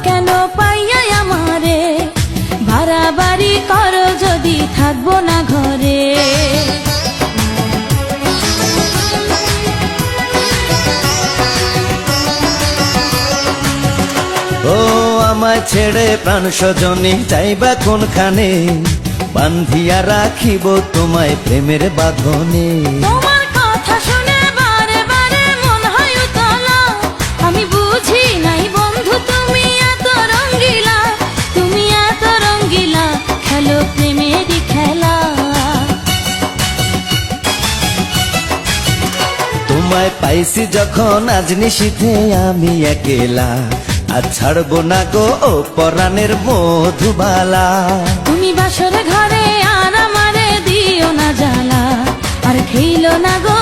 কেন পাইয়া আমারে, বাড়াবাড়ি করো যদি থাকবো না ঘরে। ও আমায় ছেড়ে প্রাণ স্বজনী যাইবা কোনখানে, বান্ধিয়া রাখিব তোমায় প্রেমের বাঁধনে। তোমার কথা শুনে বারে বারে মন হয় উতলা, আমি বুঝি নাই বন্ধু তুমি এত রঙ্গিলা, তুমি এত রঙ্গিলা, খেলো প্রেমেরই খেলা। তোমায় পাইছি যখন আজ নিশীথে আমি একেলা, আর ছাড়বো না গো ও পরাণের মধুবালা। তুমি বাসর ঘরে আর আমারে দিও না জ্বালা, আর খেইলো না গো